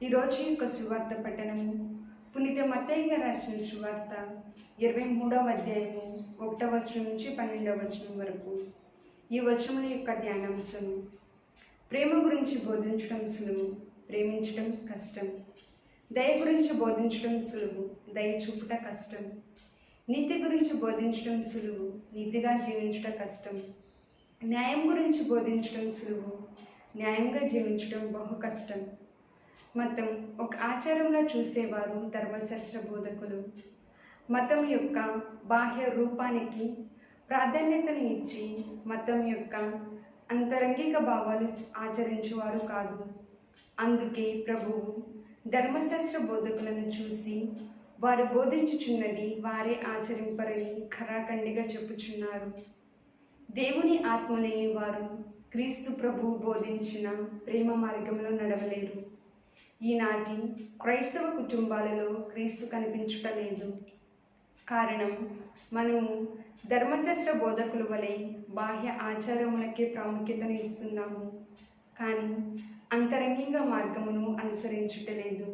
ఈరోజు యొక్క సువార్త పఠనము పునీత మత్తయి గారు రాసిన సువార్త 23వ అధ్యాయము 1వ వచనం నుంచి 12వ వచనం వరకు. ఈ వచనముల యొక్క ధ్యానాంశము: ప్రేమ గురించి బోధించడం సులువు, ప్రేమించడం కష్టం. దయ గురించి బోధించడం సులువు, దయ చూపుట కష్టం. నీతి గురించి బోధించడం సులువు, నీతిగా జీవించడం కష్టం. న్యాయం గురించి బోధించడం సులువు, న్యాయంగా జీవించడం బహు కష్టం. మతం ఒక ఆచారంలో చూసేవారు ధర్మశాస్త్ర బోధకులు. మతం యొక్క బాహ్య రూపానికి ప్రాధాన్యతను ఇచ్చి మతం యొక్క అంతరంగిక భావాలు ఆచరించేవారు కాదు. అందుకే ప్రభువు ధర్మశాస్త్ర బోధకులను చూసి వారు బోధించుచున్నది వారే ఆచరింపరని ఖరాఖండిగా చెప్పుచున్నారు. దేవుని ఆత్మ లేని వారు క్రీస్తు ప్రభువు బోధించిన ప్రేమ మార్గంలో నడవలేరు. ఈనాటి క్రైస్తవ కుటుంబాలలో క్రీస్తు కనిపించటలేదు. కారణం, మనము ధర్మశాస్త్ర బోధకుల వలె బాహ్య ఆచారములకే ప్రాముఖ్యతను ఇస్తున్నాము, కానీ అంతరంగిక మార్గమును అనుసరించుటలేదు.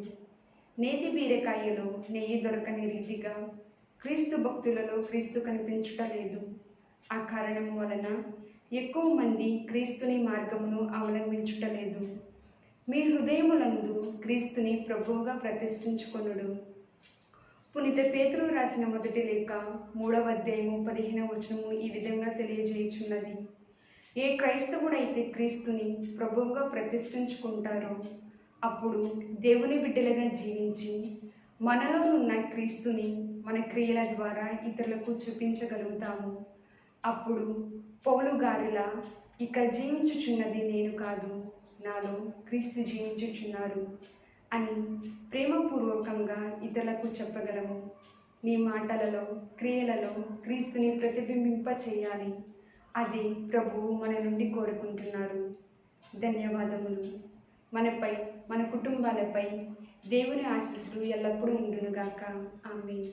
నేతి బీరకాయలో నెయ్యి దొరకని రీతిగా క్రీస్తు భక్తులలో క్రీస్తు కనిపించుటలేదు. ఆ కారణం వలన ఎక్కువ మంది క్రీస్తుని మార్గమును అవలంబించుటలేదు. మీ హృదయములందు క్రీస్తుని ప్రభువుగా ప్రతిష్ఠించుకొనుడు. పునీత పేతురు రాసిన మొదటి లేఖ 3వ అధ్యాయము 15వ వచనము ఈ విధంగా తెలియజేయుచున్నది: ఏ క్రైస్తవుడైతే క్రీస్తుని ప్రభువుగా ప్రతిష్ఠించుకుంటారో అప్పుడు దేవుని బిడ్డలుగా జీవించి మనలో ఉన్న క్రీస్తుని మన క్రియల ద్వారా ఇతరులకు చూపించగలుగుతాము. అప్పుడు పౌలు గారిలా, ఇక జీవించుచున్నది నేను కాదు, నాలో క్రీస్తు జీవించుచున్నారు అని ప్రేమపూర్వకంగా ఇతరులకు చెప్పగలము. నీ మాటలలో, క్రియలలో క్రీస్తుని ప్రతిబింబింప చేయాలి. అది ప్రభువు మన నుండి కోరుకుంటున్నారు. ధన్యవాదములు. మనపై, మన కుటుంబాలపై దేవుని ఆశీస్సులు ఎల్లప్పుడూ ఉండునుగాక. ఆమేన్.